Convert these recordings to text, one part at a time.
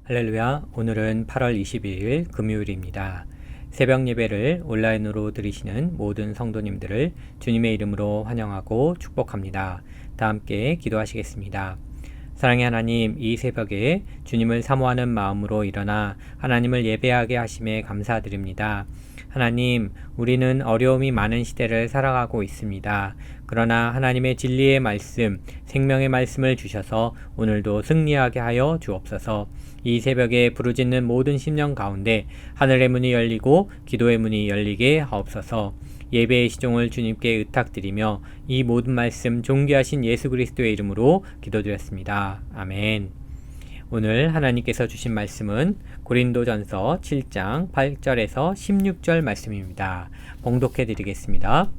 할렐루야. 오늘은 8월 22일 금요일입니다. 새벽 예배를 온라인으로 들으시는 모든 성도님들을 주님의 이름으로 환영하고 축복합니다. 다 함께 기도하시겠습니다. 사랑의 하나님, 이 새벽에 주님을 사모하는 마음으로 일어나 하나님을 예배하게 하심에 감사드립니다. 하나님, 우리는 어려움이 많은 시대를 살아가고 있습니다. 그러나 하나님의 진리의 말씀, 생명의 말씀을 주셔서 오늘도 승리하게 하여 주옵소서. 이 새벽에 부르짖는 모든 심령 가운데 하늘의 문이 열리고 기도의 문이 열리게 하옵소서. 예배의 시종을 주님께 의탁드리며 이 모든 말씀 존귀하신 예수 그리스도의 이름으로 기도드렸습니다. 아멘. 오늘 하나님께서 주신 말씀은 고린도전서 7장 8절에서 16절 말씀입니다. 봉독해 드리겠습니다.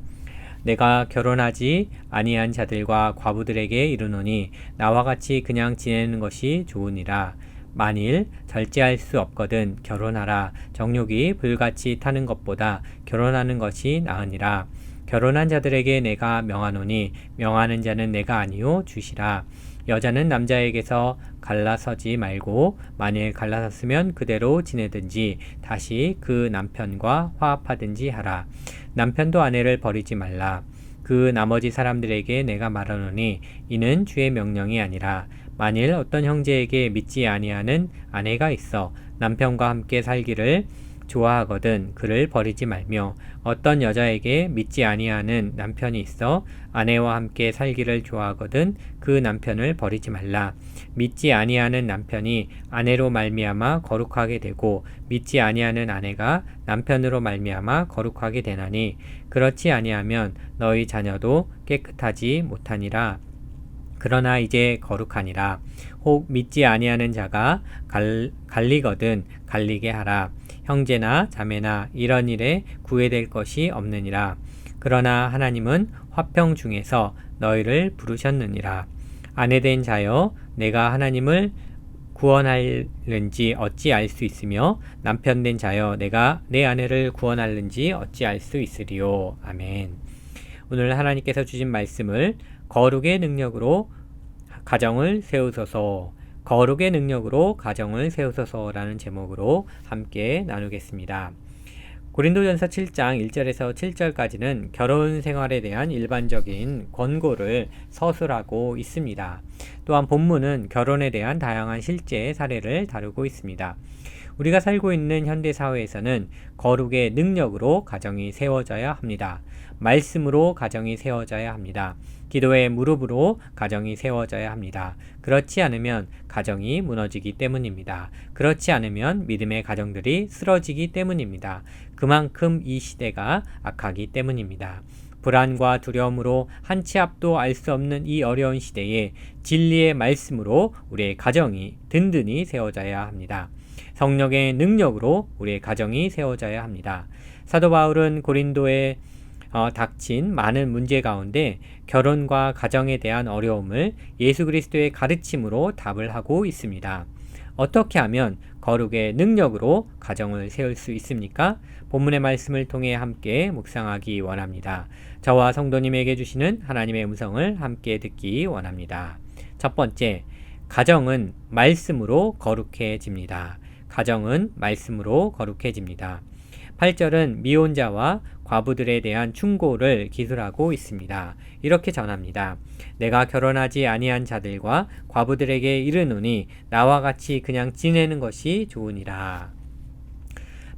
내가 결혼하지 아니한 자들과 과부들에게 이르노니 나와 같이 그냥 지내는 것이 좋으니라. 만일 절제할 수 없거든 결혼하라. 정욕이 불같이 타는 것보다 결혼하는 것이 나으니라. 결혼한 자들에게 내가 명하노니 명하는 자는 내가 아니요 주시라. 여자는 남자에게서 갈라서지 말고 만일 갈라섰으면 그대로 지내든지 다시 그 남편과 화합하든지 하라. 남편도 아내를 버리지 말라. 그 나머지 사람들에게 내가 말하노니 이는 주의 명령이 아니라 만일 어떤 형제에게 믿지 아니하는 아내가 있어 남편과 함께 살기를 좋아하거든 그를 버리지 말며 어떤 여자에게 믿지 아니하는 남편이 있어 아내와 함께 살기를 좋아하거든 그 남편을 버리지 말라. 믿지 아니하는 남편이 아내로 말미암아 거룩하게 되고 믿지 아니하는 아내가 남편으로 말미암아 거룩하게 되나니 그렇지 아니하면 너희 자녀도 깨끗하지 못하니라. 그러나 이제 거룩하니라. 혹 믿지 아니하는 자가 갈리거든 갈리게 하라. 형제나 자매나 이런 일에 구애될 것이 없느니라. 그러나 하나님은 화평 중에서 너희를 부르셨느니라. 아내된 자여 내가 하나님을 구원할는지 어찌 알 수 있으며 남편된 자여 내가 내 아내를 구원할는지 어찌 알 수 있으리요. 아멘. 오늘 하나님께서 주신 말씀을 거룩의 능력으로 가정을 세우소서, 거룩의 능력으로 가정을 세우소서라는 제목으로 함께 나누겠습니다. 고린도전서 7장 1절에서 7절까지는 결혼 생활에 대한 일반적인 권고를 서술하고 있습니다. 또한 본문은 결혼에 대한 다양한 실제 사례를 다루고 있습니다. 우리가 살고 있는 현대사회에서는 거룩의 능력으로 가정이 세워져야 합니다. 말씀으로 가정이 세워져야 합니다. 기도의 무릎으로 가정이 세워져야 합니다. 그렇지 않으면 가정이 무너지기 때문입니다. 그렇지 않으면 믿음의 가정들이 쓰러지기 때문입니다. 그만큼 이 시대가 악하기 때문입니다. 불안과 두려움으로 한 치 앞도 알 수 없는 이 어려운 시대에 진리의 말씀으로 우리의 가정이 든든히 세워져야 합니다. 성령의 능력으로 우리의 가정이 세워져야 합니다. 사도 바울은 고린도에 닥친 많은 문제 가운데 결혼과 가정에 대한 어려움을 예수 그리스도의 가르침으로 답을 하고 있습니다. 어떻게 하면 거룩의 능력으로 가정을 세울 수 있습니까? 본문의 말씀을 통해 함께 묵상하기 원합니다. 저와 성도님에게 주시는 하나님의 음성을 함께 듣기 원합니다. 첫 번째, 가정은 말씀으로 거룩해집니다. 가정은 말씀으로 거룩해집니다. 8절은 미혼자와 과부들에 대한 충고를 기술하고 있습니다. 이렇게 전합니다. 내가 결혼하지 아니한 자들과 과부들에게 이르노니 나와 같이 그냥 지내는 것이 좋으니라.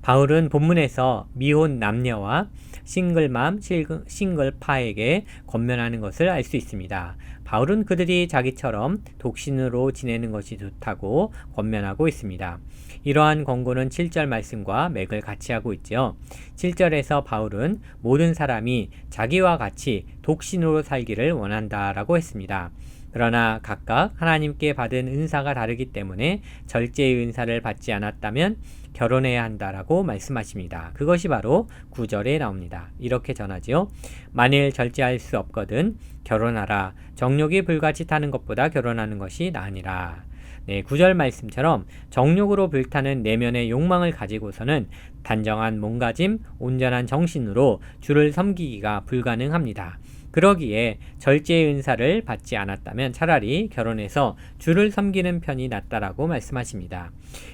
바울은 본문에서 미혼 남녀와 싱글맘, 싱글파에게 권면하는 것을 알 수 있습니다. 바울은 그들이 자기처럼 독신으로 지내는 것이 좋다고 권면하고 있습니다. 이러한 권고는 7절 말씀과 맥을 같이 하고 있죠. 7절에서 바울은 모든 사람이 자기와 같이 독신으로 살기를 원한다라고 했습니다. 그러나 각각 하나님께 받은 은사가 다르기 때문에 절제의 은사를 받지 않았다면 결혼해야 한다라고 말씀하십니다. 그것이 바로 9절에 나옵니다. 이렇게 전하지요. 만일 절제할 수 없거든 결혼하라. 정욕이 불같이 타는 것보다 결혼하는 것이 나으니라. 9절 말씀처럼 정욕으로 불타는 내면의 욕망을 가지고서는 단정한 몸가짐, 온전한 정신으로 주를 섬기기가 불가능합니다. 그러기에 절제의 은사를 받지 않았다면 차라리 결혼해서 주를 섬기는 편이 낫다라고 말씀하십니다.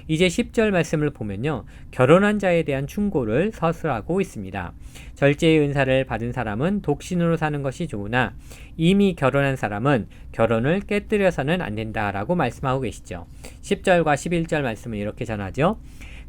이제 10절 말씀을 보면요, 결혼한 자에 대한 충고를 서술하고 있습니다. 절제의 은사를 받은 사람은 독신으로 사는 것이 좋으나 이미 결혼한 사람은 결혼을 깨뜨려서는 안 된다라고 말씀하고 계시죠. 10절과 11절 말씀은 이렇게 전하죠.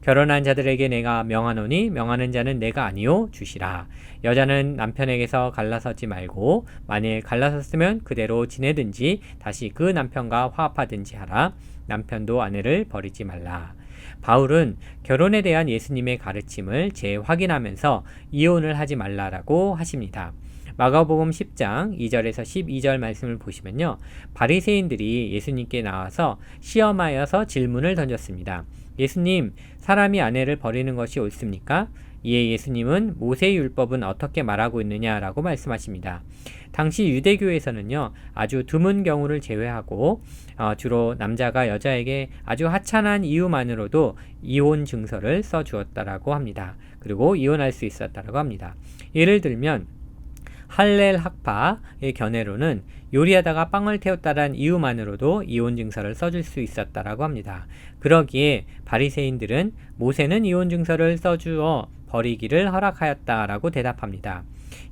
결혼한 자들에게 내가 명하노니 명하는 자는 내가 아니요 주시라. 여자는 남편에게서 갈라서지 말고 만일 갈라섰으면 그대로 지내든지 다시 그 남편과 화합하든지 하라. 남편도 아내를 버리지 말라. 바울은 결혼에 대한 예수님의 가르침을 재확인하면서 이혼을 하지 말라라고 하십니다. 마가복음 10장 2절에서 12절 말씀을 보시면요, 바리새인들이 예수님께 나와서 시험하여서 질문을 던졌습니다. 예수님, 사람이 아내를 버리는 것이 옳습니까? 이에 예수님은 모세의 율법은 어떻게 말하고 있느냐라고 말씀하십니다. 당시 유대교에서는요, 아주 드문 경우를 제외하고 주로 남자가 여자에게 아주 하찮은 이유만으로도 이혼 증서를 써주었다라고 합니다. 그리고 이혼할 수 있었다라고 합니다. 예를 들면 할렐 학파의 견해로는 요리하다가 빵을 태웠다란 이유만으로도 이혼 증서를 써줄 수 있었다라고 합니다. 그러기에 바리새인들은 모세는 이혼 증서를 써주어 버리기를 허락하였다라고 대답합니다.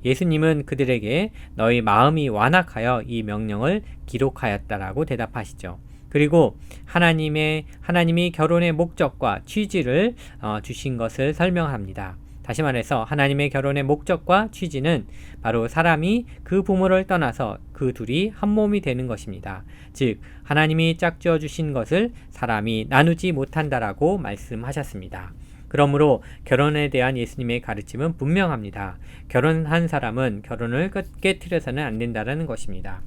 예수님은 그들에게 너희 마음이 완악하여 이 명령을 기록하였다라고 대답하시죠. 그리고 하나님이 결혼의 목적과 취지를 주신 것을 설명합니다. 다시 말해서 하나님의 결혼의 목적과 취지는 바로 사람이 그 부모를 떠나서 그 둘이 한 몸이 되는 것입니다. 즉 하나님이 짝지어 주신 것을 사람이 나누지 못한다라고 말씀하셨습니다. 그러므로 결혼에 대한 예수님의 가르침은 분명합니다. 결혼한 사람은 결혼을 깨트려서는 안 된다는 것입니다.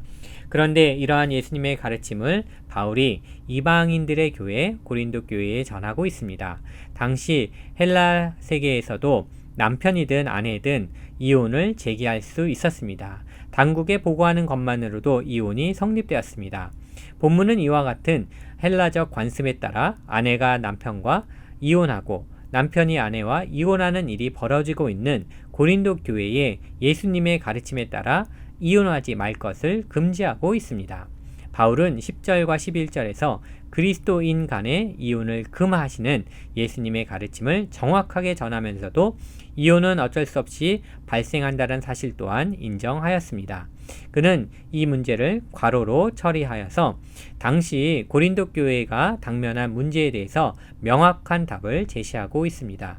그런데 이러한 예수님의 가르침을 바울이 이방인들의 교회, 고린도 교회에 전하고 있습니다. 당시 헬라 세계에서도 남편이든 아내든 이혼을 제기할 수 있었습니다. 당국에 보고하는 것만으로도 이혼이 성립되었습니다. 본문은 이와 같은 헬라적 관습에 따라 아내가 남편과 이혼하고 남편이 아내와 이혼하는 일이 벌어지고 있는 고린도 교회의 예수님의 가르침에 따라 이혼하지 말 것을 금지하고 있습니다. 바울은 10절과 11절에서 그리스도인 간의 이혼을 금하시는 예수님의 가르침을 정확하게 전하면서도 이혼은 어쩔 수 없이 발생한다는 사실 또한 인정하였습니다. 그는 이 문제를 괄호로 처리하여서 당시 고린도 교회가 당면한 문제에 대해서 명확한 답을 제시하고 있습니다.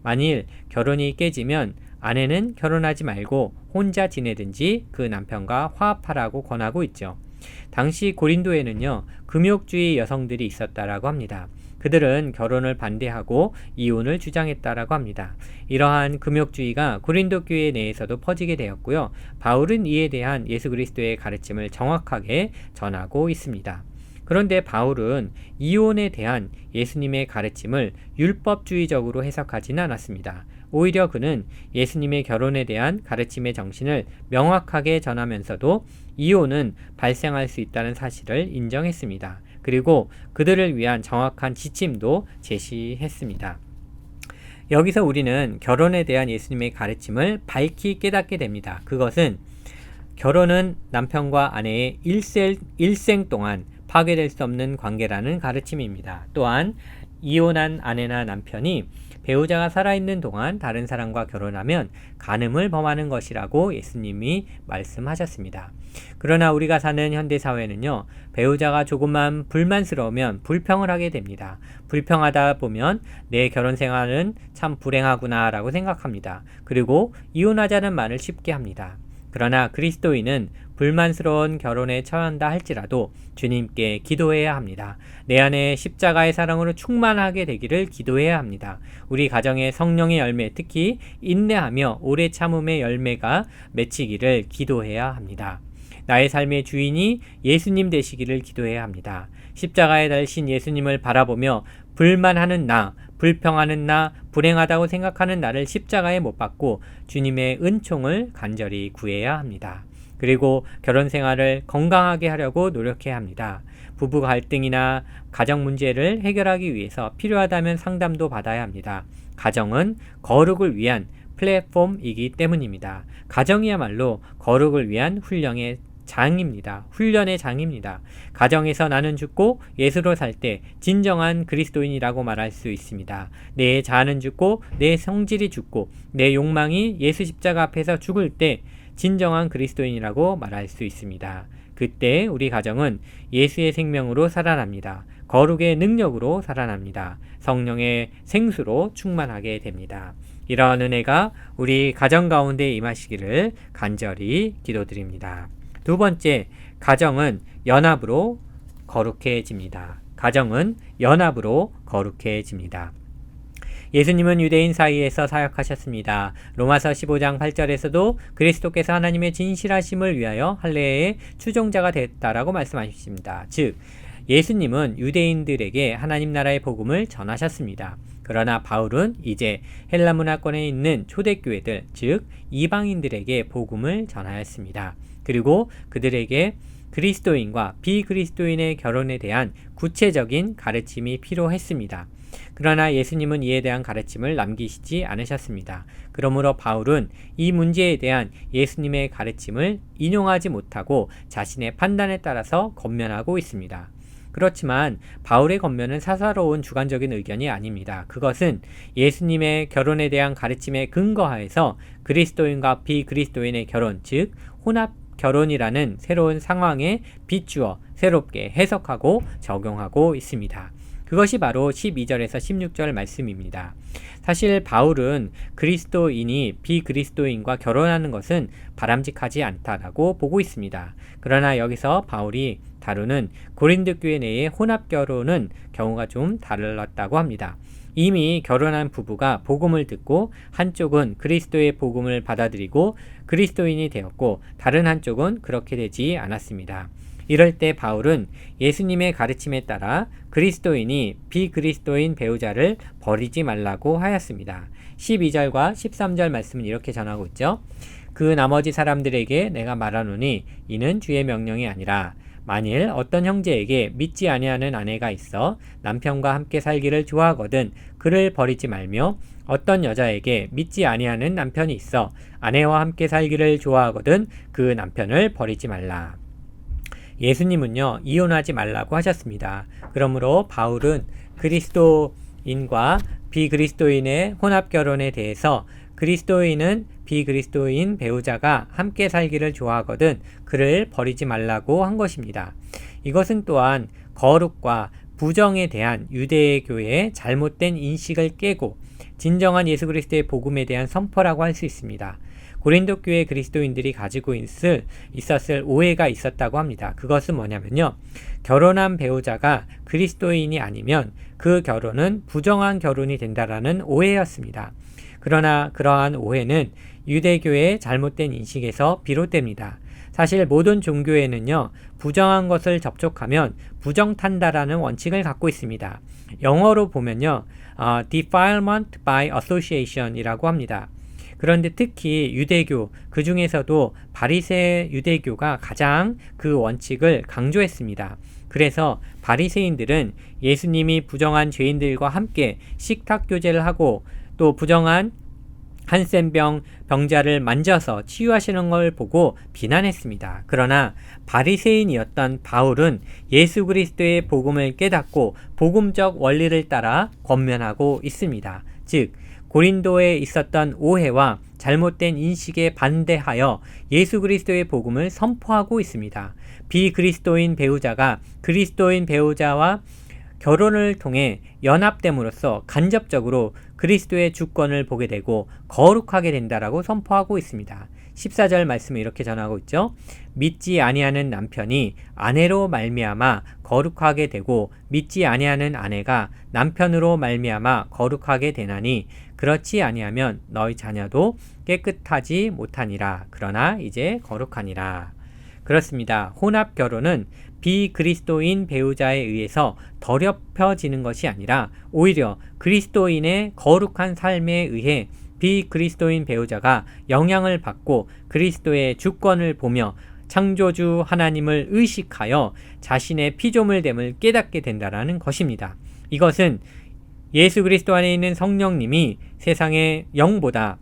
만일 결혼이 깨지면 아내는 결혼하지 말고 혼자 지내든지 그 남편과 화합하라고 권하고 있죠. 당시 고린도에는요, 금욕주의 여성들이 있었다라고 합니다. 그들은 결혼을 반대하고 이혼을 주장했다라고 합니다. 이러한 금욕주의가 고린도 교회 내에서도 퍼지게 되었고요. 바울은 이에 대한 예수 그리스도의 가르침을 정확하게 전하고 있습니다. 그런데 바울은 이혼에 대한 예수님의 가르침을 율법주의적으로 해석하지는 않았습니다. 오히려 그는 예수님의 결혼에 대한 가르침의 정신을 명확하게 전하면서도 이혼은 발생할 수 있다는 사실을 인정했습니다. 그리고 그들을 위한 정확한 지침도 제시했습니다. 여기서 우리는 결혼에 대한 예수님의 가르침을 밝히 깨닫게 됩니다. 그것은 결혼은 남편과 아내의 일생 동안 파괴될 수 없는 관계라는 가르침입니다. 또한 이혼한 아내나 남편이 배우자가 살아있는 동안 다른 사람과 결혼하면 간음을 범하는 것이라고 예수님이 말씀하셨습니다. 그러나 우리가 사는 현대사회는요, 배우자가 조금만 불만스러우면 불평을 하게 됩니다. 불평하다 보면 내 결혼 생활은 참 불행하구나 라고 생각합니다. 그리고 이혼하자는 말을 쉽게 합니다. 그러나 그리스도인은 불만스러운 결혼에 처한다 할지라도 주님께 기도해야 합니다. 내 안에 십자가의 사랑으로 충만하게 되기를 기도해야 합니다. 우리 가정의 성령의 열매, 특히 인내하며 오래 참음의 열매가 맺히기를 기도해야 합니다. 나의 삶의 주인이 예수님 되시기를 기도해야 합니다. 십자가에 달신 예수님을 바라보며 불만하는 나, 불평하는 나, 불행하다고 생각하는 나를 십자가에 못 박고 주님의 은총을 간절히 구해야 합니다. 그리고 결혼 생활을 건강하게 하려고 노력해야 합니다. 부부 갈등이나 가정 문제를 해결하기 위해서 필요하다면 상담도 받아야 합니다. 가정은 거룩을 위한 플랫폼이기 때문입니다. 가정이야말로 거룩을 위한 훈련의 장입니다. 가정에서 나는 죽고 예수로 살 때 진정한 그리스도인이라고 말할 수 있습니다. 내 자아는 죽고 내 성질이 죽고 내 욕망이 예수 십자가 앞에서 죽을 때 진정한 그리스도인이라고 말할 수 있습니다. 그때 우리 가정은 예수의 생명으로 살아납니다. 거룩의 능력으로 살아납니다. 성령의 생수로 충만하게 됩니다. 이러한 은혜가 우리 가정 가운데 임하시기를 간절히 기도드립니다. 두 번째, 가정은 연합으로 거룩해집니다. 가정은 연합으로 거룩해집니다. 예수님은 유대인 사이에서 사역하셨습니다. 로마서 15장 8절에서도 그리스도께서 하나님의 진실하심을 위하여 할례의 추종자가 됐다라고 말씀하십니다. 즉, 예수님은 유대인들에게 하나님 나라의 복음을 전하셨습니다. 그러나 바울은 이제 헬라 문화권에 있는 초대교회들, 즉 이방인들에게 복음을 전하였습니다. 그리고 그들에게 그리스도인과 비그리스도인의 결혼에 대한 구체적인 가르침이 필요했습니다. 그러나 예수님은 이에 대한 가르침을 남기시지 않으셨습니다. 그러므로 바울은 이 문제에 대한 예수님의 가르침을 인용하지 못하고 자신의 판단에 따라서 권면하고 있습니다. 그렇지만 바울의 권면은 사사로운 주관적인 의견이 아닙니다. 그것은 예수님의 결혼에 대한 가르침에 근거하여서 그리스도인과 비그리스도인의 결혼, 즉 혼합 결혼이라는 새로운 상황에 비추어 새롭게 해석하고 적용하고 있습니다. 그것이 바로 12절에서 16절 말씀입니다. 사실 바울은 그리스도인이 비그리스도인과 결혼하는 것은 바람직하지 않다라고 보고 있습니다. 그러나 여기서 바울이 다루는 고린도 교회 내의 혼합 결혼은 경우가 좀 달랐다고 합니다. 이미 결혼한 부부가 복음을 듣고 한쪽은 그리스도의 복음을 받아들이고 그리스도인이 되었고 다른 한쪽은 그렇게 되지 않았습니다. 이럴 때 바울은 예수님의 가르침에 따라 그리스도인이 비그리스도인 배우자를 버리지 말라고 하였습니다. 12절과 13절 말씀은 이렇게 전하고 있죠. 그 나머지 사람들에게 내가 말하노니 이는 주의 명령이 아니라 만일 어떤 형제에게 믿지 아니하는 아내가 있어 남편과 함께 살기를 좋아하거든 그를 버리지 말며 어떤 여자에게 믿지 아니하는 남편이 있어 아내와 함께 살기를 좋아하거든 그 남편을 버리지 말라. 예수님은요, 이혼하지 말라고 하셨습니다. 그러므로 바울은 그리스도인과 비그리스도인의 혼합 결혼에 대해서 그리스도인은 비그리스도인 배우자가 함께 살기를 좋아하거든 그를 버리지 말라고 한 것입니다. 이것은 또한 거룩과 부정에 대한 유대교의 잘못된 인식을 깨고 진정한 예수 그리스도의 복음에 대한 선포라고 할 수 있습니다. 고린도 교회 그리스도인들이 가지고 있었을 오해가 있었다고 합니다. 그것은 뭐냐면요. 결혼한 배우자가 그리스도인이 아니면 그 결혼은 부정한 결혼이 된다라는 오해였습니다. 그러나 그러한 오해는 유대교의 잘못된 인식에서 비롯됩니다. 사실 모든 종교에는요, 부정한 것을 접촉하면 부정탄다라는 원칙을 갖고 있습니다. 영어로 보면요, defilement by association 이라고 합니다. 그런데 특히 유대교, 그 중에서도 바리새 유대교가 가장 그 원칙을 강조했습니다. 그래서 바리새인들은 예수님이 부정한 죄인들과 함께 식탁 교제를 하고 또 부정한 한센병 병자를 만져서 치유하시는 걸 보고 비난했습니다. 그러나 바리새인이었던 바울은 예수 그리스도의 복음을 깨닫고 복음적 원리를 따라 권면하고 있습니다. 즉 고린도에 있었던 오해와 잘못된 인식에 반대하여 예수 그리스도의 복음을 선포하고 있습니다. 비그리스도인 배우자가 그리스도인 배우자와 결혼을 통해 연합됨으로써 간접적으로 그리스도의 주권을 보게 되고 거룩하게 된다라고 선포하고 있습니다. 14절 말씀을 이렇게 전하고 있죠. 믿지 아니하는 남편이 아내로 말미암아 거룩하게 되고 믿지 아니하는 아내가 남편으로 말미암아 거룩하게 되나니 그렇지 아니하면 너희 자녀도 깨끗하지 못하니라. 그러나 이제 거룩하니라. 그렇습니다. 혼합 결혼은 비그리스도인 배우자에 의해서 더럽혀지는 것이 아니라 오히려 그리스도인의 거룩한 삶에 의해 비그리스도인 배우자가 영향을 받고 그리스도의 주권을 보며 창조주 하나님을 의식하여 자신의 피조물됨을 깨닫게 된다는 것입니다. 이것은 예수 그리스도 안에 있는 성령님이 세상의 영보다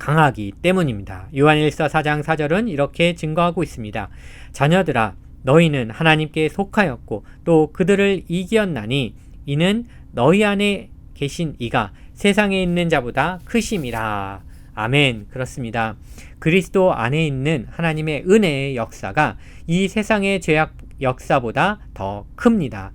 강하기 때문입니다. 요한일서 4장 4절은 이렇게 증거하고 있습니다. 자녀들아, 너희는 하나님께 속하였고 또 그들을 이기었나니 이는 너희 안에 계신 이가 세상에 있는 자보다 크심이라. 아멘. 그렇습니다. 그리스도 안에 있는 하나님의 은혜의 역사가 이 세상의 죄악 역사보다 더 큽니다.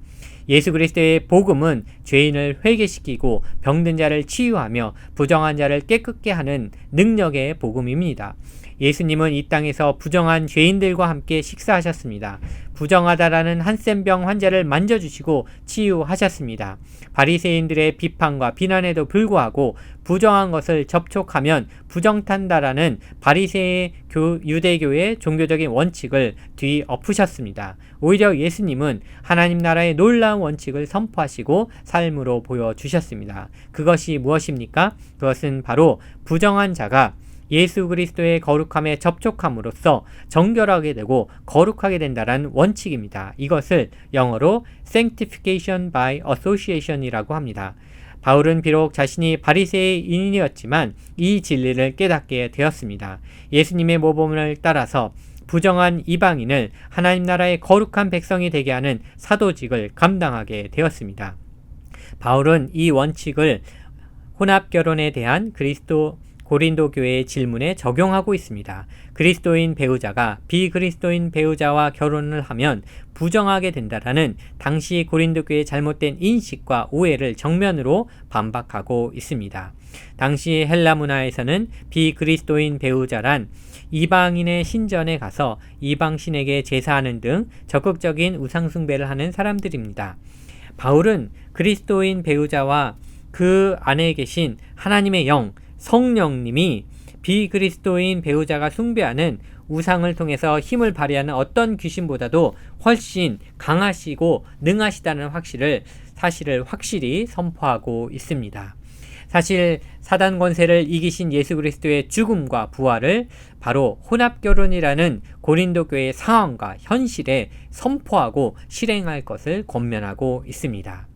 예수 그리스도의 복음은 죄인을 회개시키고 병든 자를 치유하며 부정한 자를 깨끗게 하는 능력의 복음입니다. 예수님은 이 땅에서 부정한 죄인들과 함께 식사하셨습니다. 부정하다라는 한센병 환자를 만져주시고 치유하셨습니다. 바리새인들의 비판과 비난에도 불구하고 부정한 것을 접촉하면 부정탄다라는 바리새의 유대교의 종교적인 원칙을 뒤엎으셨습니다. 오히려 예수님은 하나님 나라의 놀라운 원칙을 선포하시고 삶으로 보여주셨습니다. 그것이 무엇입니까? 그것은 바로 부정한 자가 예수 그리스도의 거룩함에 접촉함으로써 정결하게 되고 거룩하게 된다는 원칙입니다. 이것을 영어로 Sanctification by Association이라고 합니다. 바울은 비록 자신이 바리새인이었지만 이 진리를 깨닫게 되었습니다. 예수님의 모범을 따라서 부정한 이방인을 하나님 나라의 거룩한 백성이 되게 하는 사도직을 감당하게 되었습니다. 바울은 이 원칙을 혼합결혼에 대한 고린도 교회의 질문에 적용하고 있습니다. 그리스도인 배우자가 비그리스도인 배우자와 결혼을 하면 부정하게 된다라는 당시 고린도 교회의 잘못된 인식과 오해를 정면으로 반박하고 있습니다. 당시 헬라 문화에서는 비그리스도인 배우자란 이방인의 신전에 가서 이방신에게 제사하는 등 적극적인 우상숭배를 하는 사람들입니다. 바울은 그리스도인 배우자와 그 안에 계신 하나님의 영, 성령님이 비그리스도인 배우자가 숭배하는 우상을 통해서 힘을 발휘하는 어떤 귀신보다도 훨씬 강하시고 능하시다는 사실을 확실히 선포하고 있습니다. 사실 사단 권세를 이기신 예수 그리스도의 죽음과 부활을 바로 혼합결혼이라는 고린도 교회의 상황과 현실에 선포하고 실행할 것을 권면하고 있습니다.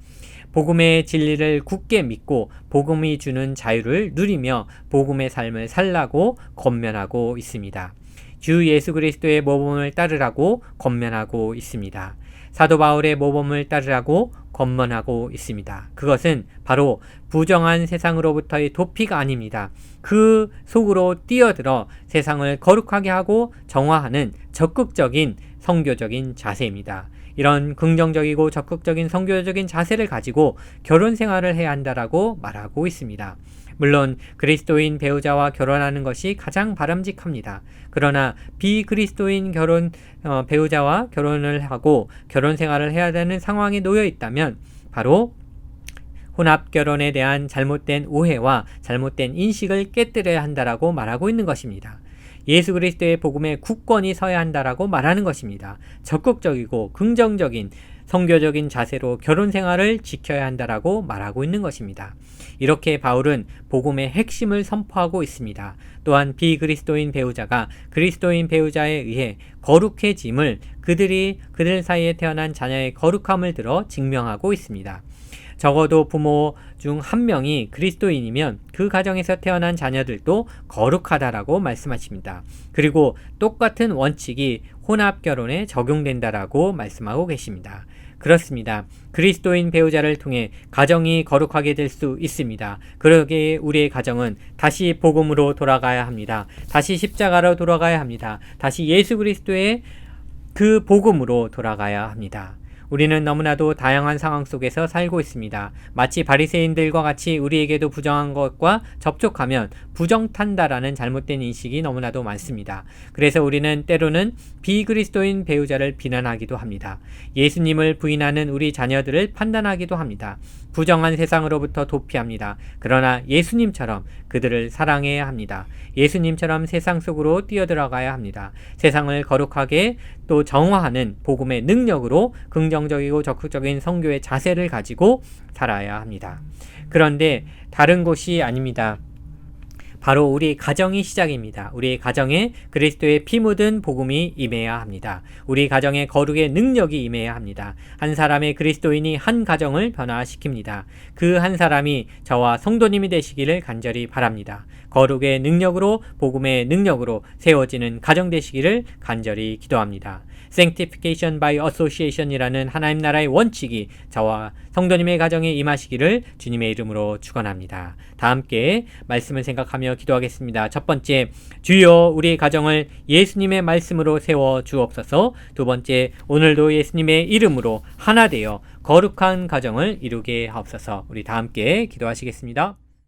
복음의 진리를 굳게 믿고 복음이 주는 자유를 누리며 복음의 삶을 살라고 권면하고 있습니다. 주 예수 그리스도의 모범을 따르라고 권면하고 있습니다. 사도 바울의 모범을 따르라고 권면하고 있습니다. 그것은 바로 부정한 세상으로부터의 도피가 아닙니다. 그 속으로 뛰어들어 세상을 거룩하게 하고 정화하는 적극적인 선교적인 자세입니다. 이런 긍정적이고 적극적인 선교적인 자세를 가지고 결혼 생활을 해야 한다라고 말하고 있습니다. 물론 그리스도인 배우자와 결혼하는 것이 가장 바람직합니다. 그러나 비그리스도인 배우자와 결혼을 하고 결혼 생활을 해야 되는 상황에 놓여 있다면 바로 혼합결혼에 대한 잘못된 오해와 잘못된 인식을 깨뜨려야 한다라고 말하고 있는 것입니다. 예수 그리스도의 복음에 굳건히 서야 한다라고 말하는 것입니다. 적극적이고 긍정적인 선교적인 자세로 결혼 생활을 지켜야 한다라고 말하고 있는 것입니다. 이렇게 바울은 복음의 핵심을 선포하고 있습니다. 또한 비그리스도인 배우자가 그리스도인 배우자에 의해 거룩해짐을 그들 사이에 태어난 자녀의 거룩함을 들어 증명하고 있습니다. 적어도 부모 중 한 명이 그리스도인이면 그 가정에서 태어난 자녀들도 거룩하다라고 말씀하십니다. 그리고 똑같은 원칙이 혼합결혼에 적용된다라고 말씀하고 계십니다. 그렇습니다. 그리스도인 배우자를 통해 가정이 거룩하게 될 수 있습니다. 그러기에 우리의 가정은 다시 복음으로 돌아가야 합니다. 다시 십자가로 돌아가야 합니다. 다시 예수 그리스도의 그 복음으로 돌아가야 합니다. 우리는 너무나도 다양한 상황 속에서 살고 있습니다. 마치 바리새인들과 같이 우리에게도 부정한 것과 접촉하면 부정탄다라는 잘못된 인식이 너무나도 많습니다. 그래서 우리는 때로는 비그리스도인 배우자를 비난하기도 합니다. 예수님을 부인하는 우리 자녀들을 판단하기도 합니다. 부정한 세상으로부터 도피합니다. 그러나 예수님처럼 그들을 사랑해야 합니다. 예수님처럼 세상 속으로 뛰어들어가야 합니다. 세상을 거룩하게 또 정화하는 복음의 능력으로 긍정적이고 적극적인 선교의 자세를 가지고 살아야 합니다. 그런데 다른 곳이 아닙니다. 바로 우리 가정이 시작입니다. 우리 가정에 그리스도의 피 묻은 복음이 임해야 합니다. 우리 가정에 거룩의 능력이 임해야 합니다. 한 사람의 그리스도인이 한 가정을 변화시킵니다. 그 한 사람이 저와 성도님이 되시기를 간절히 바랍니다. 거룩의 능력으로 복음의 능력으로 세워지는 가정 되시기를 간절히 기도합니다. Sanctification by Association이라는 하나님 나라의 원칙이 저와 성도님의 가정에 임하시기를 주님의 이름으로 축원합니다. 다 함께 말씀을 생각하며 기도하겠습니다. 첫 번째, 주여 우리 가정을 예수님의 말씀으로 세워 주옵소서. 두 번째, 오늘도 예수님의 이름으로 하나 되어 거룩한 가정을 이루게 하옵소서. 우리 다 함께 기도하시겠습니다.